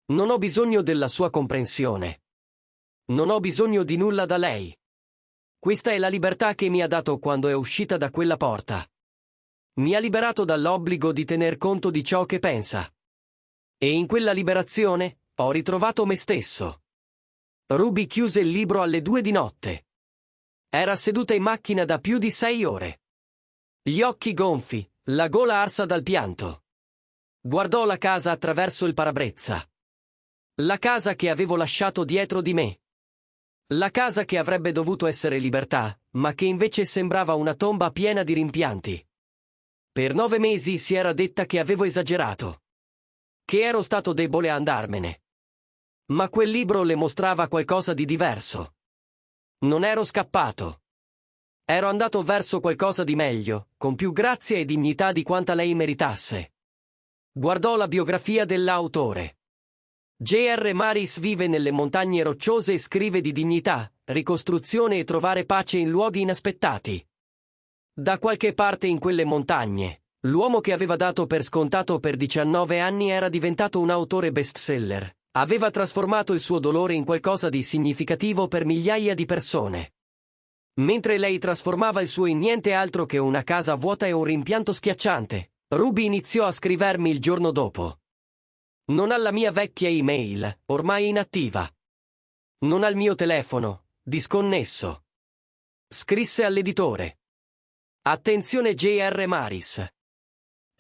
Non ho bisogno della sua comprensione. Non ho bisogno di nulla da lei. Questa è la libertà che mi ha dato quando è uscita da quella porta. Mi ha liberato dall'obbligo di tener conto di ciò che pensa. E in quella liberazione ho ritrovato me stesso. Ruby chiuse il libro alle 2 di notte. Era seduta in macchina da più di 6 ore. Gli occhi gonfi, la gola arsa dal pianto. Guardò la casa attraverso il parabrezza. La casa che avevo lasciato dietro di me. La casa che avrebbe dovuto essere libertà, ma che invece sembrava una tomba piena di rimpianti. Per 9 mesi si era detta che avevo esagerato. Che ero stato debole a andarmene. Ma quel libro le mostrava qualcosa di diverso. Non ero scappato. Ero andato verso qualcosa di meglio, con più grazia e dignità di quanta lei meritasse. Guardò la biografia dell'autore. J.R. Maris vive nelle montagne rocciose e scrive di dignità, ricostruzione e trovare pace in luoghi inaspettati. Da qualche parte in quelle montagne, l'uomo che aveva dato per scontato per 19 anni era diventato un autore bestseller. Aveva trasformato il suo dolore in qualcosa di significativo per migliaia di persone. Mentre lei trasformava il suo in niente altro che una casa vuota e un rimpianto schiacciante, Ruby iniziò a scrivermi il giorno dopo. Non alla mia vecchia email, ormai inattiva. Non al mio telefono, disconnesso. Scrisse all'editore. Attenzione J.R. Maris.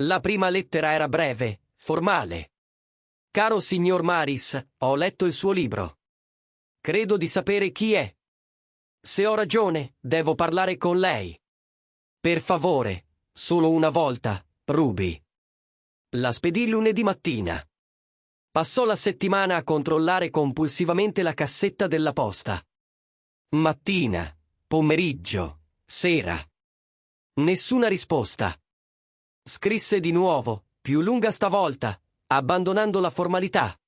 La prima lettera era breve, formale. Caro signor Maris, ho letto il suo libro. Credo di sapere chi è. Se ho ragione, devo parlare con lei. Per favore, solo una volta, Ruby. La spedì lunedì mattina. Passò la settimana a controllare compulsivamente la cassetta della posta. Mattina, pomeriggio, sera. Nessuna risposta. Scrisse di nuovo, più lunga stavolta, abbandonando la formalità.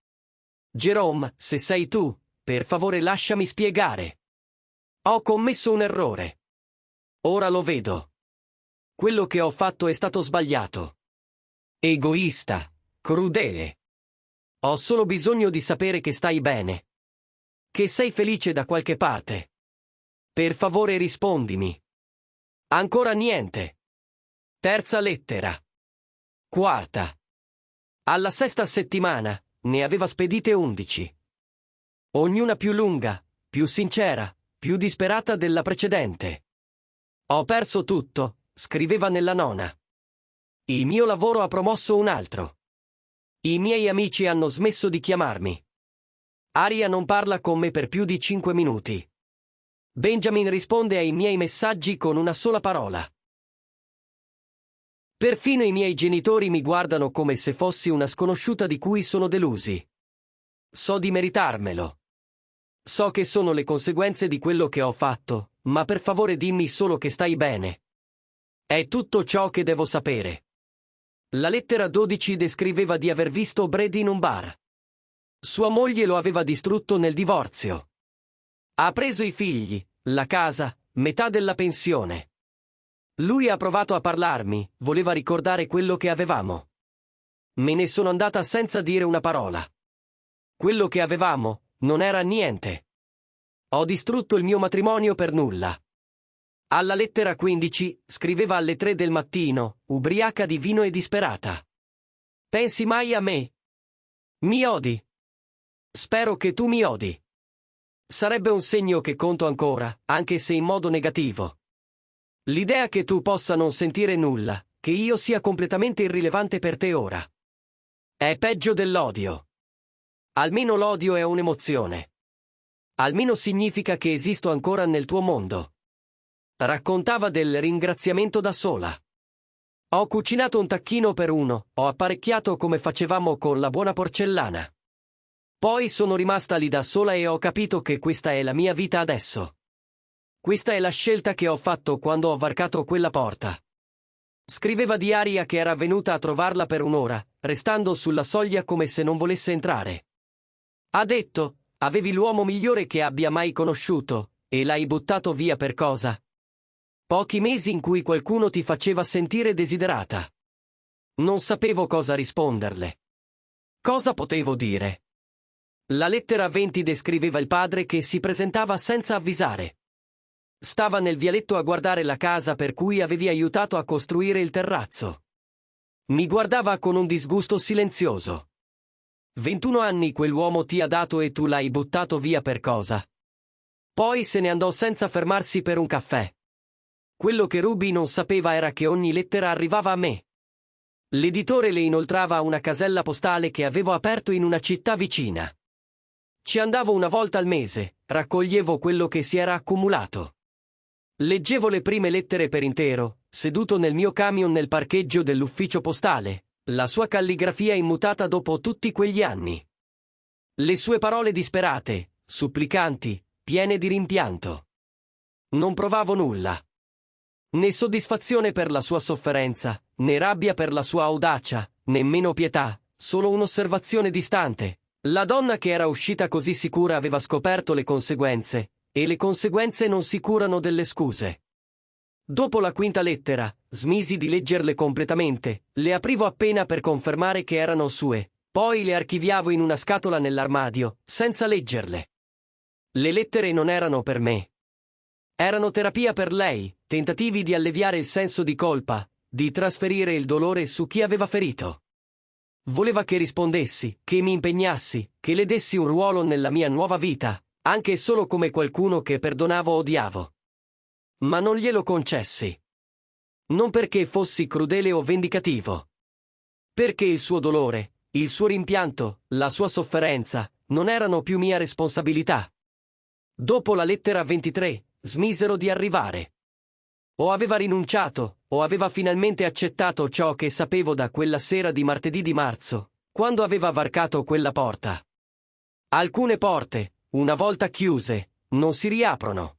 Jerome, se sei tu, per favore lasciami spiegare. Ho commesso un errore. Ora lo vedo. Quello che ho fatto è stato sbagliato. Egoista, crudele. Ho solo bisogno di sapere che stai bene. Che sei felice da qualche parte. Per favore rispondimi. Ancora niente. Terza lettera. Quarta. Alla sesta settimana, ne aveva spedite 11. Ognuna più lunga, più sincera, più disperata della precedente. Ho perso tutto, scriveva nella nona. Il mio lavoro ha promosso un altro. I miei amici hanno smesso di chiamarmi. Aria non parla con me per più di 5 minuti. Benjamin risponde ai miei messaggi con una sola parola. Perfino i miei genitori mi guardano come se fossi una sconosciuta di cui sono delusi. So di meritarmelo. So che sono le conseguenze di quello che ho fatto, ma per favore dimmi solo che stai bene. È tutto ciò che devo sapere. La lettera 12 descriveva di aver visto Brady in un bar. Sua moglie lo aveva distrutto nel divorzio. Ha preso i figli, la casa, metà della pensione. Lui ha provato a parlarmi, voleva ricordare quello che avevamo. Me ne sono andata senza dire una parola. Quello che avevamo non era niente. Ho distrutto il mio matrimonio per nulla. Alla lettera 15, scriveva alle 3 del mattino, ubriaca di vino e disperata. Pensi mai a me? Mi odi? Spero che tu mi odi. Sarebbe un segno che conto ancora, anche se in modo negativo. L'idea che tu possa non sentire nulla, che io sia completamente irrilevante per te ora. È peggio dell'odio. Almeno l'odio è un'emozione. Almeno significa che esisto ancora nel tuo mondo. Raccontava del ringraziamento da sola. Ho cucinato un tacchino per uno, ho apparecchiato come facevamo con la buona porcellana. Poi sono rimasta lì da sola e ho capito che questa è la mia vita adesso. Questa è la scelta che ho fatto quando ho varcato quella porta. Scriveva di Aria che era venuta a trovarla per un'ora, restando sulla soglia come se non volesse entrare. Ha detto, Avevi l'uomo migliore che abbia mai conosciuto, e l'hai buttato via per cosa? Pochi mesi in cui qualcuno ti faceva sentire desiderata. Non sapevo cosa risponderle. Cosa potevo dire? La lettera 20 descriveva il padre che si presentava senza avvisare. Stava nel vialetto a guardare la casa per cui avevi aiutato a costruire il terrazzo. Mi guardava con un disgusto silenzioso. 21 anni quell'uomo ti ha dato e tu l'hai buttato via per cosa? Poi se ne andò senza fermarsi per un caffè. Quello che Ruby non sapeva era che ogni lettera arrivava a me. L'editore le inoltrava a una casella postale che avevo aperto in una città vicina. Ci andavo una volta al mese, raccoglievo quello che si era accumulato. Leggevo le prime lettere per intero, seduto nel mio camion nel parcheggio dell'ufficio postale, la sua calligrafia immutata dopo tutti quegli anni. Le sue parole disperate, supplicanti, piene di rimpianto. Non provavo nulla. Né soddisfazione per la sua sofferenza, né rabbia per la sua audacia, nemmeno pietà, solo un'osservazione distante. La donna che era uscita così sicura aveva scoperto le conseguenze, e le conseguenze non si curano delle scuse. Dopo la quinta lettera, smisi di leggerle completamente, le aprivo appena per confermare che erano sue, poi le archiviavo in una scatola nell'armadio, senza leggerle. Le lettere non erano per me. Erano terapia per lei, tentativi di alleviare il senso di colpa, di trasferire il dolore su chi aveva ferito. Voleva che rispondessi, che mi impegnassi, che le dessi un ruolo nella mia nuova vita, anche solo come qualcuno che perdonavo o odiavo. Ma non glielo concessi. Non perché fossi crudele o vendicativo. Perché il suo dolore, il suo rimpianto, la sua sofferenza, non erano più mia responsabilità. Dopo la lettera 23, smisero di arrivare. O aveva rinunciato, o aveva finalmente accettato ciò che sapevo da quella sera di martedì di marzo, quando aveva varcato quella porta. Alcune porte, una volta chiuse, non si riaprono.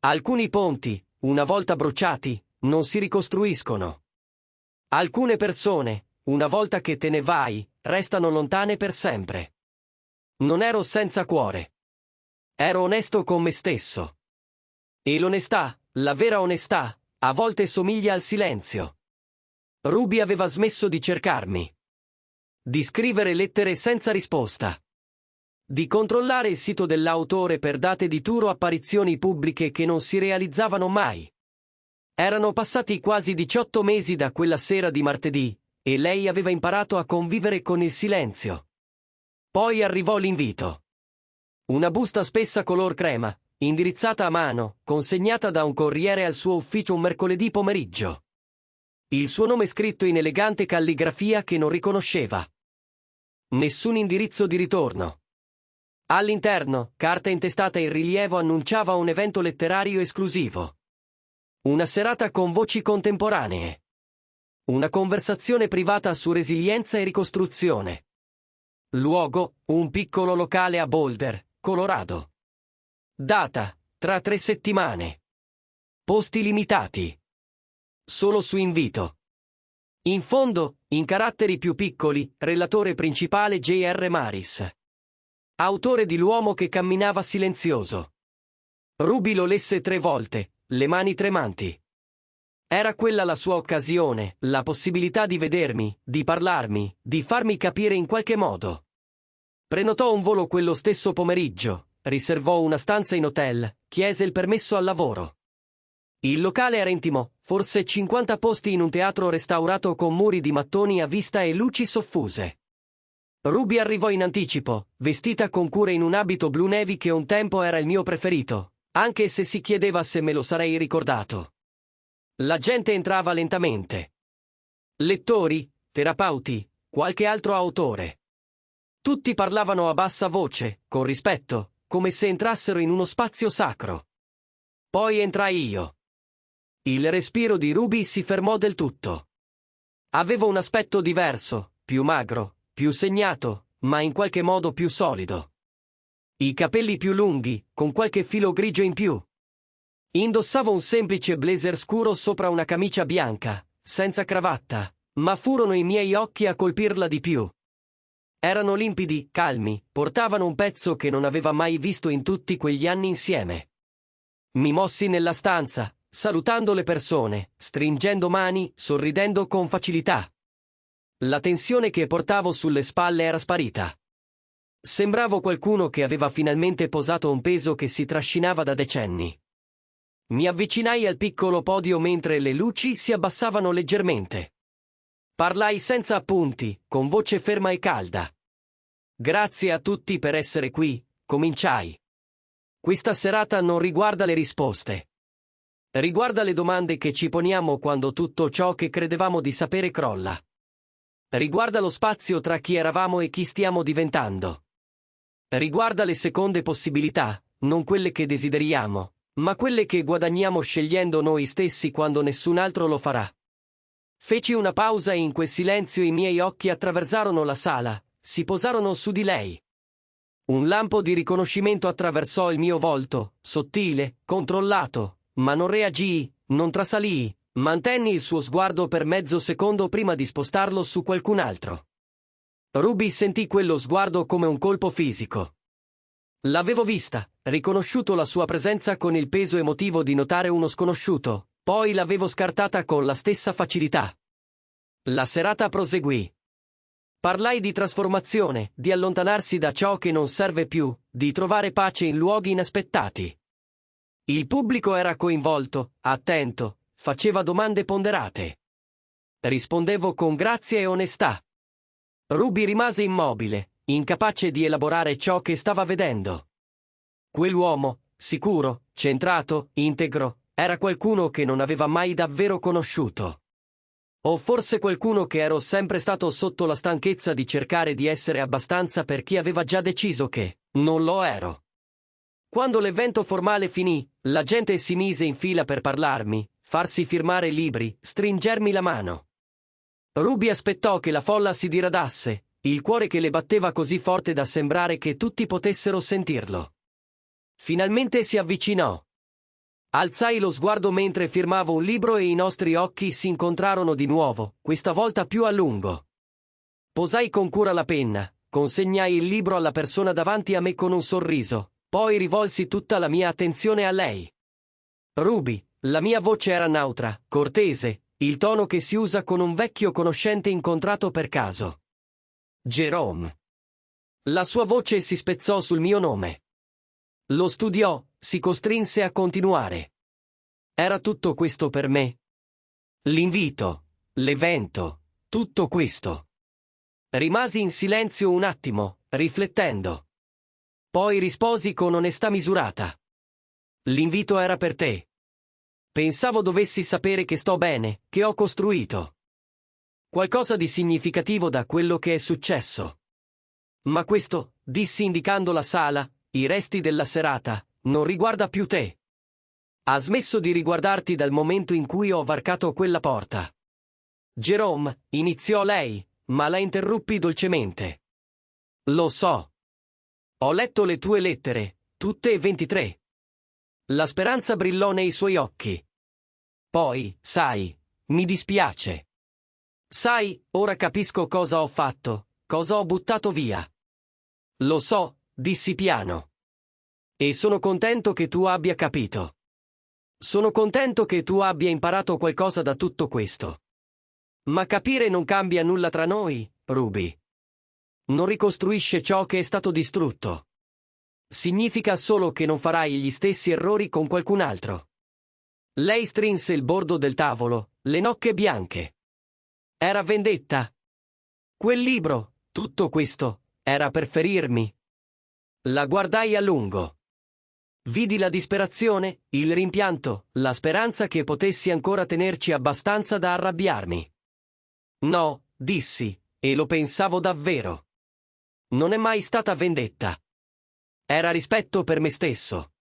Alcuni ponti, una volta bruciati, non si ricostruiscono. Alcune persone, una volta che te ne vai, restano lontane per sempre. Non ero senza cuore. Ero onesto con me stesso. E l'onestà, la vera onestà, a volte somiglia al silenzio. Ruby aveva smesso di cercarmi. Di scrivere lettere senza risposta. Di controllare il sito dell'autore per date di tour o apparizioni pubbliche che non si realizzavano mai. Erano passati quasi 18 mesi da quella sera di martedì, e lei aveva imparato a convivere con il silenzio. Poi arrivò l'invito. Una busta spessa color crema, indirizzata a mano, consegnata da un corriere al suo ufficio un mercoledì pomeriggio. Il suo nome scritto in elegante calligrafia che non riconosceva. Nessun indirizzo di ritorno. All'interno, carta intestata in rilievo annunciava un evento letterario esclusivo. Una serata con voci contemporanee. Una conversazione privata su resilienza e ricostruzione. Luogo, un piccolo locale a Boulder, Colorado. Data, tra 3 settimane. Posti limitati. Solo su invito. In fondo, in caratteri più piccoli, relatore principale J.R. Maris. Autore di L'uomo che camminava silenzioso. Ruby lo lesse 3 volte, le mani tremanti. Era quella la sua occasione, la possibilità di vedermi, di parlarmi, di farmi capire in qualche modo. Prenotò un volo quello stesso pomeriggio, riservò una stanza in hotel, chiese il permesso al lavoro. Il locale era intimo, forse 50 posti in un teatro restaurato con muri di mattoni a vista e luci soffuse. Ruby arrivò in anticipo, vestita con cura in un abito blu navy che un tempo era il mio preferito, anche se si chiedeva se me lo sarei ricordato. La gente entrava lentamente. Lettori, terapeuti, qualche altro autore. Tutti parlavano a bassa voce, con rispetto, come se entrassero in uno spazio sacro. Poi entrai io. Il respiro di Ruby si fermò del tutto. Avevo un aspetto diverso, più magro, più segnato, ma in qualche modo più solido. I capelli più lunghi, con qualche filo grigio in più. Indossavo un semplice blazer scuro sopra una camicia bianca, senza cravatta, ma furono i miei occhi a colpirla di più. Erano limpidi, calmi, portavano un pezzo che non aveva mai visto in tutti quegli anni insieme. Mi mossi nella stanza, salutando le persone, stringendo mani, sorridendo con facilità. La tensione che portavo sulle spalle era sparita. Sembravo qualcuno che aveva finalmente posato un peso che si trascinava da decenni. Mi avvicinai al piccolo podio mentre le luci si abbassavano leggermente. Parlai senza appunti, con voce ferma e calda. Grazie a tutti per essere qui, cominciai. Questa serata non riguarda le risposte. Riguarda le domande che ci poniamo quando tutto ciò che credevamo di sapere crolla. Riguarda lo spazio tra chi eravamo e chi stiamo diventando. Riguarda le seconde possibilità, non quelle che desideriamo, ma quelle che guadagniamo scegliendo noi stessi quando nessun altro lo farà. Feci una pausa e in quel silenzio i miei occhi attraversarono la sala, si posarono su di lei. Un lampo di riconoscimento attraversò il mio volto, sottile, controllato, ma non reagii, non trasalii, mantenni il suo sguardo per mezzo secondo prima di spostarlo su qualcun altro. Ruby sentì quello sguardo come un colpo fisico. L'avevo vista, riconosciuto la sua presenza con il peso emotivo di notare uno sconosciuto, poi l'avevo scartata con la stessa facilità. La serata proseguì. Parlai di trasformazione, di allontanarsi da ciò che non serve più, di trovare pace in luoghi inaspettati. Il pubblico era coinvolto, attento, faceva domande ponderate. Rispondevo con grazia e onestà. Ruby rimase immobile, incapace di elaborare ciò che stava vedendo. Quell'uomo, sicuro, centrato, integro, era qualcuno che non aveva mai davvero conosciuto. O forse qualcuno che ero sempre stato sotto la stanchezza di cercare di essere abbastanza per chi aveva già deciso che non lo ero. Quando l'evento formale finì, la gente si mise in fila per parlarmi, farsi firmare libri, stringermi la mano. Ruby aspettò che la folla si diradasse, il cuore che le batteva così forte da sembrare che tutti potessero sentirlo. Finalmente si avvicinò. Alzai lo sguardo mentre firmavo un libro e i nostri occhi si incontrarono di nuovo, questa volta più a lungo. Posai con cura la penna, consegnai il libro alla persona davanti a me con un sorriso, poi rivolsi tutta la mia attenzione a lei. Ruby, la mia voce era neutra, cortese, il tono che si usa con un vecchio conoscente incontrato per caso. Jerome. La sua voce si spezzò sul mio nome. Lo studiò, si costrinse a continuare. Era tutto questo per me? L'invito, l'evento, tutto questo. Rimasi in silenzio un attimo, riflettendo. Poi risposi con onestà misurata. L'invito era per te. Pensavo dovessi sapere che sto bene, che ho costruito qualcosa di significativo da quello che è successo. Ma questo, dissi indicando la sala, i resti della serata, non riguarda più te. Ha smesso di riguardarti dal momento in cui ho varcato quella porta. Jerome, iniziò lei, ma la interruppi dolcemente. Lo so. Ho letto le tue lettere, tutte e 23. La speranza brillò nei suoi occhi. Poi, sai, mi dispiace. Sai, ora capisco cosa ho fatto, cosa ho buttato via. Lo so, dissi piano. E sono contento che tu abbia capito. Sono contento che tu abbia imparato qualcosa da tutto questo. Ma capire non cambia nulla tra noi, Ruby. Non ricostruisce ciò che è stato distrutto. Significa solo che non farai gli stessi errori con qualcun altro. Lei strinse il bordo del tavolo, le nocche bianche. Era vendetta. Quel libro, tutto questo, era per ferirmi. La guardai a lungo. Vidi la disperazione, il rimpianto, la speranza che potessi ancora tenerci abbastanza da arrabbiarmi. No, dissi, e lo pensavo davvero. Non è mai stata vendetta. Era rispetto per me stesso.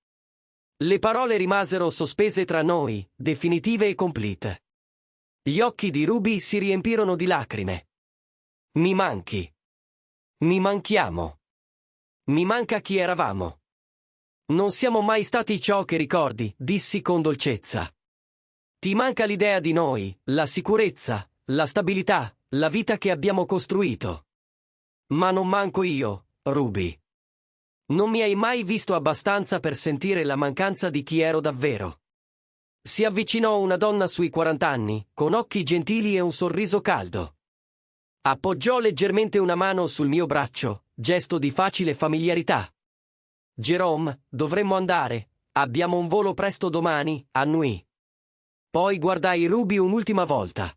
Le parole rimasero sospese tra noi, definitive e complete. Gli occhi di Ruby si riempirono di lacrime. Mi manchi. Mi manchiamo. Mi manca chi eravamo. Non siamo mai stati ciò che ricordi, dissi con dolcezza. Ti manca l'idea di noi, la sicurezza, la stabilità, la vita che abbiamo costruito. Ma non manco io, Ruby. Non mi hai mai visto abbastanza per sentire la mancanza di chi ero davvero. Si avvicinò una donna sui 40 anni, con occhi gentili e un sorriso caldo. Appoggiò leggermente una mano sul mio braccio, gesto di facile familiarità. Jerome, dovremmo andare. Abbiamo un volo presto domani, a Nui. Poi guardai Ruby un'ultima volta.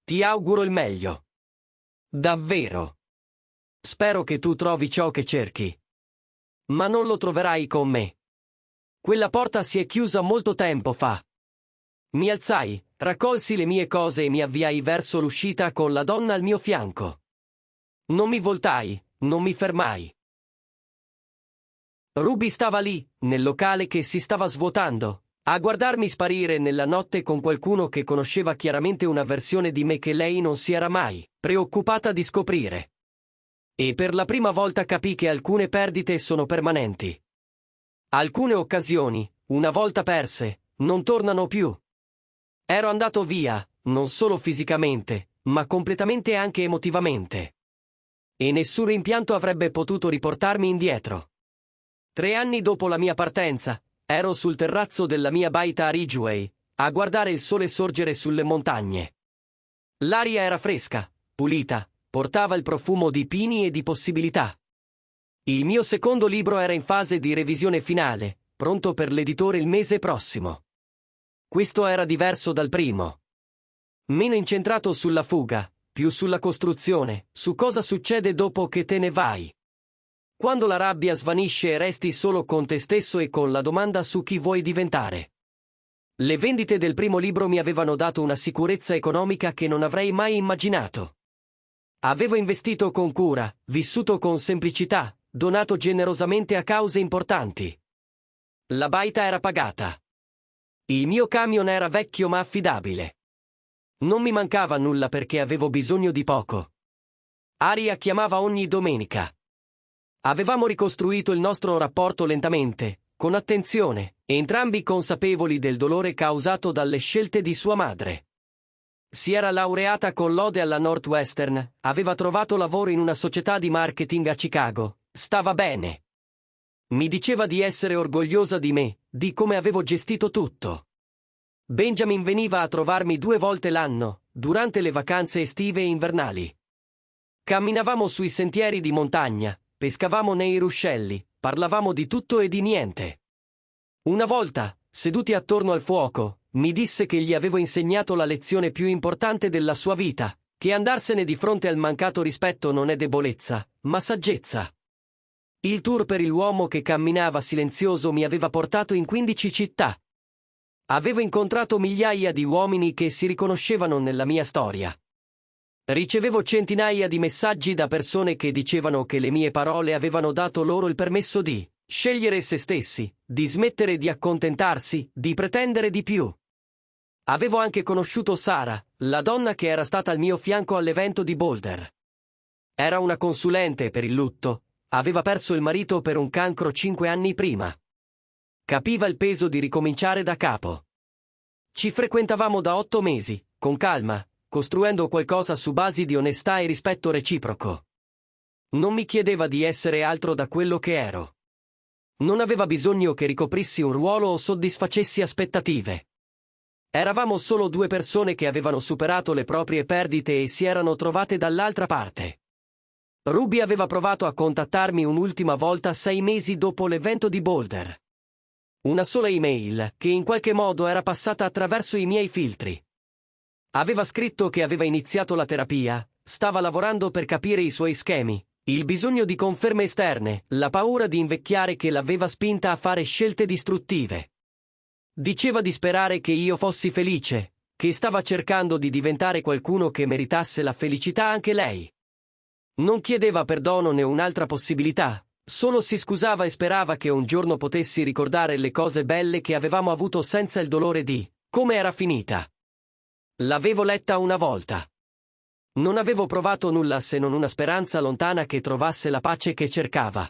Ti auguro il meglio. Davvero. Spero che tu trovi ciò che cerchi. Ma non lo troverai con me. Quella porta si è chiusa molto tempo fa. Mi alzai, raccolsi le mie cose e mi avviai verso l'uscita con la donna al mio fianco. Non mi voltai, non mi fermai. Ruby stava lì, nel locale che si stava svuotando, a guardarmi sparire nella notte con qualcuno che conosceva chiaramente una versione di me che lei non si era mai preoccupata di scoprire. E per la prima volta capì che alcune perdite sono permanenti. Alcune occasioni, una volta perse, non tornano più. Ero andato via, non solo fisicamente, ma completamente anche emotivamente. E nessun rimpianto avrebbe potuto riportarmi indietro. 3 anni dopo la mia partenza, ero sul terrazzo della mia baita a Ridgeway, a guardare il sole sorgere sulle montagne. L'aria era fresca, pulita, portava il profumo di pini e di possibilità. Il mio secondo libro era in fase di revisione finale, pronto per l'editore il mese prossimo. Questo era diverso dal primo. Meno incentrato sulla fuga, più sulla costruzione, su cosa succede dopo che te ne vai. Quando la rabbia svanisce e resti solo con te stesso e con la domanda su chi vuoi diventare. Le vendite del primo libro mi avevano dato una sicurezza economica che non avrei mai immaginato. Avevo investito con cura, vissuto con semplicità, donato generosamente a cause importanti. La baita era pagata. Il mio camion era vecchio ma affidabile. Non mi mancava nulla perché avevo bisogno di poco. Aria chiamava ogni domenica. Avevamo ricostruito il nostro rapporto lentamente, con attenzione, entrambi consapevoli del dolore causato dalle scelte di sua madre. Si era laureata con lode alla Northwestern, aveva trovato lavoro in una società di marketing a Chicago, stava bene. Mi diceva di essere orgogliosa di me, di come avevo gestito tutto. Benjamin veniva a trovarmi 2 volte l'anno, durante le vacanze estive e invernali. Camminavamo sui sentieri di montagna, pescavamo nei ruscelli, parlavamo di tutto e di niente. Una volta, seduti attorno al fuoco, mi disse che gli avevo insegnato la lezione più importante della sua vita, che andarsene di fronte al mancato rispetto non è debolezza, ma saggezza. Il tour per l'uomo che camminava silenzioso mi aveva portato in 15 città. Avevo incontrato migliaia di uomini che si riconoscevano nella mia storia. Ricevevo centinaia di messaggi da persone che dicevano che le mie parole avevano dato loro il permesso di scegliere se stessi, di smettere di accontentarsi, di pretendere di più. Avevo anche conosciuto Sara, la donna che era stata al mio fianco all'evento di Boulder. Era una consulente per il lutto, aveva perso il marito per un cancro 5 anni prima. Capiva il peso di ricominciare da capo. Ci frequentavamo da 8 mesi, con calma, costruendo qualcosa su basi di onestà e rispetto reciproco. Non mi chiedeva di essere altro da quello che ero. Non aveva bisogno che ricoprissi un ruolo o soddisfacessi aspettative. Eravamo solo 2 persone che avevano superato le proprie perdite e si erano trovate dall'altra parte. Ruby aveva provato a contattarmi un'ultima volta 6 mesi dopo l'evento di Boulder. Una sola email, che in qualche modo era passata attraverso i miei filtri. Aveva scritto che aveva iniziato la terapia, stava lavorando per capire i suoi schemi, il bisogno di conferme esterne, la paura di invecchiare che l'aveva spinta a fare scelte distruttive. Diceva di sperare che io fossi felice, che stava cercando di diventare qualcuno che meritasse la felicità anche lei. Non chiedeva perdono né un'altra possibilità, solo si scusava e sperava che un giorno potessi ricordare le cose belle che avevamo avuto senza il dolore di come era finita. L'avevo letta una volta. Non avevo provato nulla se non una speranza lontana che trovasse la pace che cercava.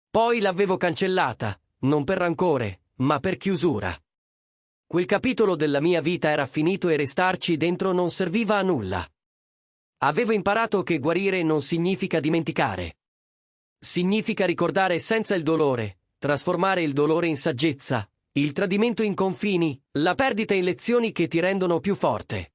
Poi l'avevo cancellata, non per rancore, ma per chiusura. Quel capitolo della mia vita era finito e restarci dentro non serviva a nulla. Avevo imparato che guarire non significa dimenticare. Significa ricordare senza il dolore, trasformare il dolore in saggezza, il tradimento in confini, la perdita in lezioni che ti rendono più forte.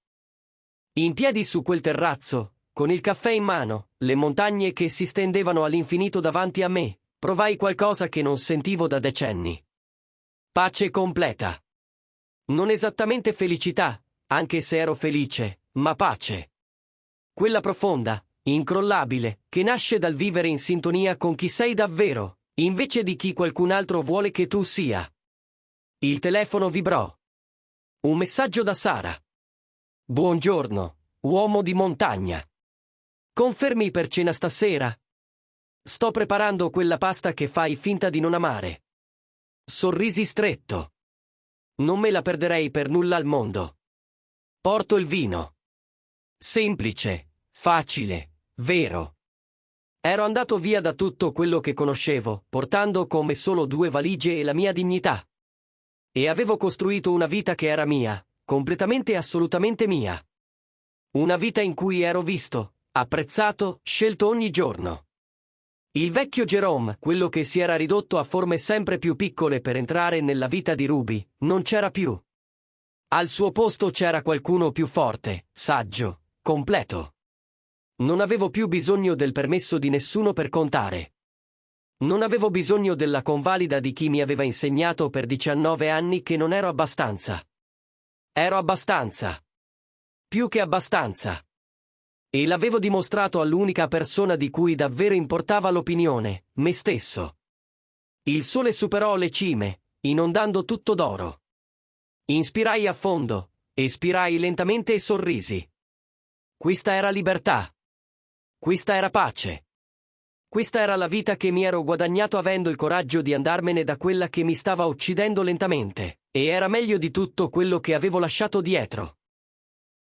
In piedi su quel terrazzo, con il caffè in mano, le montagne che si stendevano all'infinito davanti a me, provai qualcosa che non sentivo da decenni. Pace completa. Non esattamente felicità, anche se ero felice, ma pace. Quella profonda, incrollabile, che nasce dal vivere in sintonia con chi sei davvero, invece di chi qualcun altro vuole che tu sia. Il telefono vibrò. Un messaggio da Sara. Buongiorno, uomo di montagna. Confermi per cena stasera? Sto preparando quella pasta che fai finta di non amare. Sorrisi stretto. Non me la perderei per nulla al mondo. Porto il vino. Semplice, facile, vero. Ero andato via da tutto quello che conoscevo, portando con me solo 2 valigie e la mia dignità. E avevo costruito una vita che era mia, completamente e assolutamente mia. Una vita in cui ero visto, apprezzato, scelto ogni giorno. Il vecchio Jerome, quello che si era ridotto a forme sempre più piccole per entrare nella vita di Ruby, non c'era più. Al suo posto c'era qualcuno più forte, saggio, completo. Non avevo più bisogno del permesso di nessuno per contare. Non avevo bisogno della convalida di chi mi aveva insegnato per 19 anni che non ero abbastanza. Ero abbastanza. Più che abbastanza. E l'avevo dimostrato all'unica persona di cui davvero importava l'opinione, me stesso. Il sole superò le cime, inondando tutto d'oro. Inspirai a fondo, espirai lentamente e sorrisi. Questa era libertà. Questa era pace. Questa era la vita che mi ero guadagnato avendo il coraggio di andarmene da quella che mi stava uccidendo lentamente, e era meglio di tutto quello che avevo lasciato dietro.